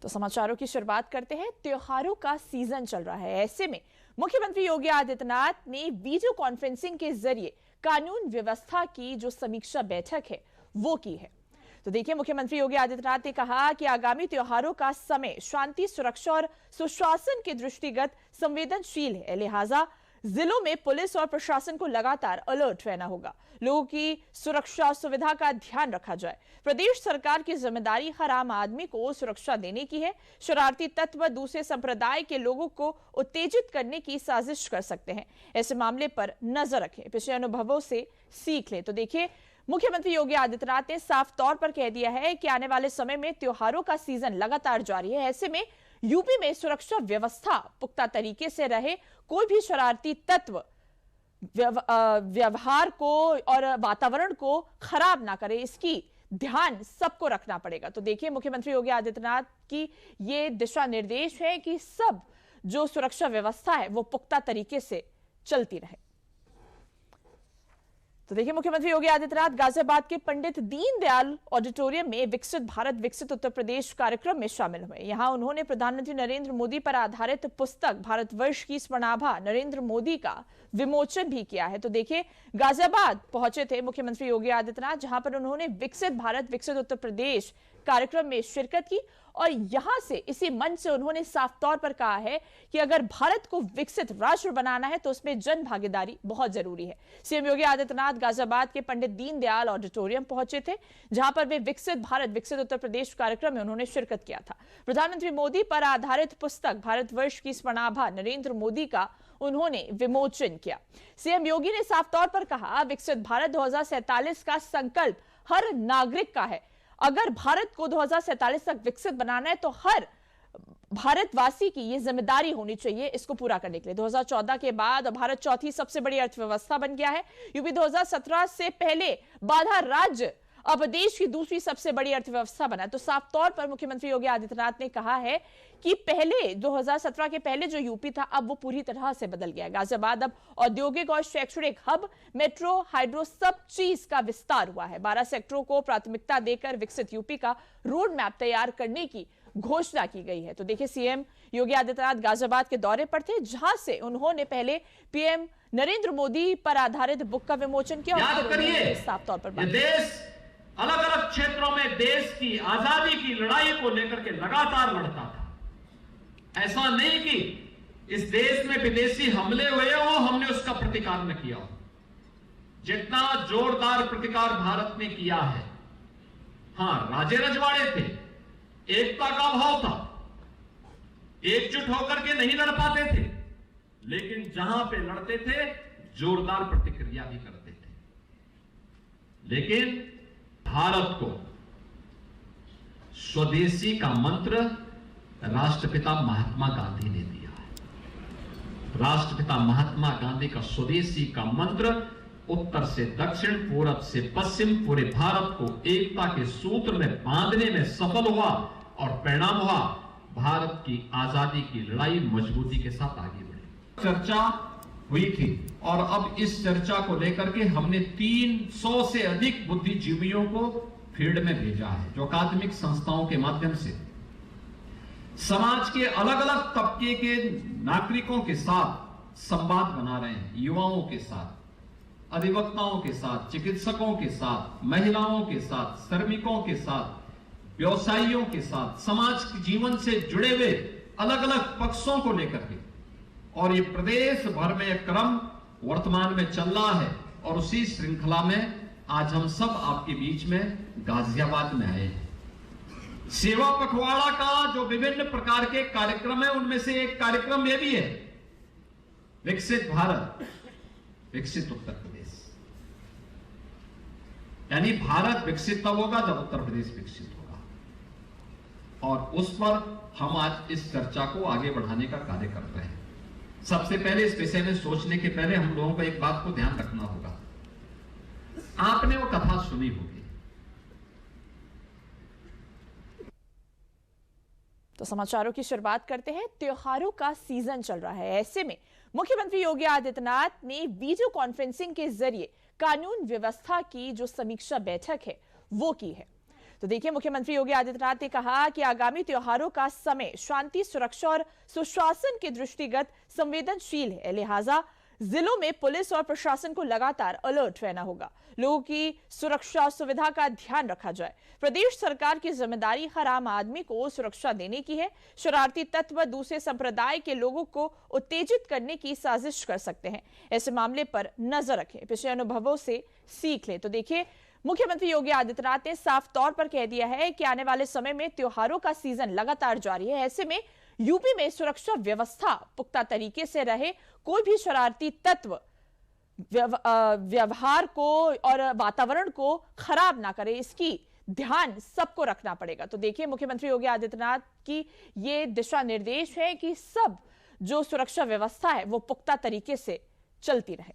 तो समाचारों की शुरुआत करते हैं। त्योहारों का सीजन चल रहा है, ऐसे में मुख्यमंत्री योगी आदित्यनाथ ने वीडियो कॉन्फ्रेंसिंग के जरिए कानून व्यवस्था की जो समीक्षा बैठक है वो की है। तो देखिए, मुख्यमंत्री योगी आदित्यनाथ ने कहा कि आगामी त्योहारों का समय शांति, सुरक्षा और सुशासन के दृष्टिगत संवेदनशील है, लिहाजा जिलों में पुलिस और प्रशासन को लगातार अलर्ट रहना होगा। लोगों की सुरक्षा सुविधा का ध्यान रखा जाए। प्रदेश सरकार की जिम्मेदारी हर आम आदमी को सुरक्षा देने की है। शरारती तत्व दूसरे संप्रदाय के लोगों को उत्तेजित करने की साजिश कर सकते हैं, ऐसे मामले पर नजर रखें, पिछले अनुभवों से सीख लें। तो देखिए, मुख्यमंत्री योगी आदित्यनाथ ने साफ तौर पर कह दिया है कि आने वाले समय में त्योहारों का सीजन लगातार जारी है, ऐसे में यूपी में सुरक्षा व्यवस्था पुख्ता तरीके से रहे, कोई भी शरारती तत्व व्यवहार को और वातावरण को खराब ना करे, इसकी ध्यान सबको रखना पड़ेगा। तो देखिए, मुख्यमंत्री योगी आदित्यनाथ की ये दिशा निर्देश है कि सब जो सुरक्षा व्यवस्था है वो पुख्ता तरीके से चलती रहे। तो देखिए, मुख्यमंत्री योगी आदित्यनाथ गाजियाबाद के पंडित दीनदयाल ऑडिटोरियम में विकसित भारत विकसित उत्तर प्रदेश कार्यक्रम में शामिल हुए। यहां उन्होंने प्रधानमंत्री नरेंद्र मोदी पर आधारित पुस्तक भारतवर्ष की स्वर्णाभा नरेंद्र मोदी का विमोचन भी किया है। तो देखिए, गाजियाबाद पहुंचे थे मुख्यमंत्री योगी आदित्यनाथ, जहां पर उन्होंने विकसित भारत विकसित उत्तर प्रदेश कार्यक्रम में शिरकत की और यहां से इसी मंच से उन्होंने साफ तौर पर कहा है कि अगर भारत को विकसित राष्ट्र बनाना है तो उसमें जन भागीदारी बहुत जरूरी है। सीएम योगी आदित्यनाथ गाजियाबाद के पंडित दीनदयाल ऑडिटोरियम पहुंचे थे, जहां पर वे विकसित भारत विकसित उत्तर प्रदेश कार्यक्रम में उन्होंने शिरकत किया था। प्रधानमंत्री मोदी पर आधारित पुस्तक भारतवर्ष की स्वर्णाभा नरेंद्र मोदी का उन्होंने विमोचन किया। सीएम योगी ने साफ तौर पर कहा, विकसित भारत 2047 का संकल्प हर नागरिक का है। अगर भारत को 2047 तक विकसित बनाना है तो हर भारतवासी की यह जिम्मेदारी होनी चाहिए इसको पूरा करने के लिए। 2014 के बाद भारत चौथी सबसे बड़ी अर्थव्यवस्था बन गया है। यूपी 2017 से पहले बाधा राज्य अब देश की दूसरी सबसे बड़ी अर्थव्यवस्था बना। तो साफ तौर पर मुख्यमंत्री योगी आदित्यनाथ ने कहा है कि पहले 2017 के पहले जो यूपी था अब वो पूरी तरह से बदल गया। गाजियाबाद अब औद्योगिक और शैक्षणिक हब, मेट्रो, हाइड्रो सब चीज का विस्तार हुआ है। 12 सेक्टरों को प्राथमिकता देकर विकसित यूपी का रोड मैप तैयार करने की घोषणा की गई है। तो देखिए, सीएम योगी आदित्यनाथ गाजियाबाद के दौरे पर थे, जहां से उन्होंने पहले पीएम नरेंद्र मोदी पर आधारित बुक का विमोचन किया और साफ तौर पर देश अलग अलग क्षेत्रों में देश की आजादी की लड़ाई को लेकर के लगातार लड़ता था। ऐसा नहीं कि इस देश में विदेशी हमले हुए हो, हमने उसका प्रतिकार न किया हो। जितना जोरदार प्रतिकार भारत ने किया है, हां, राजे रजवाड़े थे, एकता का अभाव था, एकजुट होकर के नहीं लड़ पाते थे, लेकिन जहां पे लड़ते थे जोरदार प्रतिक्रिया भी करते थे। लेकिन भारत को स्वदेशी का मंत्र राष्ट्रपिता महात्मा गांधी ने दिया है। राष्ट्रपिता महात्मा गांधी का स्वदेशी का मंत्र उत्तर से दक्षिण, पूरब से पश्चिम पूरे भारत को एकता के सूत्र में बांधने में सफल हुआ और परिणाम हुआ भारत की आजादी की लड़ाई मजबूती के साथ आगे बढ़ी। चर्चा हुई थी और अब इस चर्चा को लेकर के हमने 300 से अधिक बुद्धिजीवियों को फील्ड में भेजा है, जो अकादमिक संस्थाओं के माध्यम से समाज के अलग अलग तबके के नागरिकों के साथ संवाद बना रहे हैं। युवाओं के साथ, अधिवक्ताओं के साथ, चिकित्सकों के साथ, महिलाओं के साथ, श्रमिकों के साथ, व्यवसायियों के साथ, समाज के जीवन से जुड़े हुए अलग अलग पक्षों को लेकर के। और ये प्रदेश भर में क्रम वर्तमान में चल रहा है और उसी श्रृंखला में आज हम सब आपके बीच में गाजियाबाद में आए हैं। सेवा पखवाड़ा का जो विभिन्न प्रकार के कार्यक्रम है, उनमें से एक कार्यक्रम यह भी है, विकसित भारत विकसित उत्तर प्रदेश। यानी भारत विकसित तब होगा जब उत्तर प्रदेश विकसित होगा, और उस पर हम आज इस चर्चा को आगे बढ़ाने का कार्य कर रहे हैं। सबसे पहले इस विषय में सोचने के पहले हम लोगों को एक बात को ध्यान रखना होगा। आपने वो कथा सुनी होगी। तो समाचारों की शुरुआत करते हैं। त्योहारों का सीजन चल रहा है, ऐसे में मुख्यमंत्री योगी आदित्यनाथ ने वीडियो कॉन्फ्रेंसिंग के जरिए कानून व्यवस्था की जो समीक्षा बैठक है वो की है। तो देखिए, मुख्यमंत्री योगी आदित्यनाथ ने कहा कि आगामी त्योहारों का समय शांति, सुरक्षा और सुशासन के दृष्टिगत संवेदनशील है, लिहाजा जिलों में पुलिस और प्रशासन को लगातार अलर्ट रहना होगा। लोगों की सुरक्षा और सुविधा का ध्यान रखा जाए। प्रदेश सरकार की जिम्मेदारी हर आम आदमी को सुरक्षा देने की है। शरारती तत्व दूसरे संप्रदाय के लोगों को उत्तेजित करने की साजिश कर सकते हैं। ऐसे मामले पर नजर रखें, पिछले अनुभवों से सीख लें। तो देखिए, मुख्यमंत्री योगी आदित्यनाथ ने साफ तौर पर कह दिया है कि आने वाले समय में त्योहारों का सीजन लगातार जारी है। ऐसे में यूपी में सुरक्षा व्यवस्था पुख्ता तरीके से रहे, कोई भी शरारती तत्व व्यवहार को और वातावरण को खराब ना करे, इसकी ध्यान सबको रखना पड़ेगा। तो देखिए, मुख्यमंत्री योगी आदित्यनाथ की ये दिशा निर्देश है कि सब जो सुरक्षा व्यवस्था है वो पुख्ता तरीके से चलती रहे।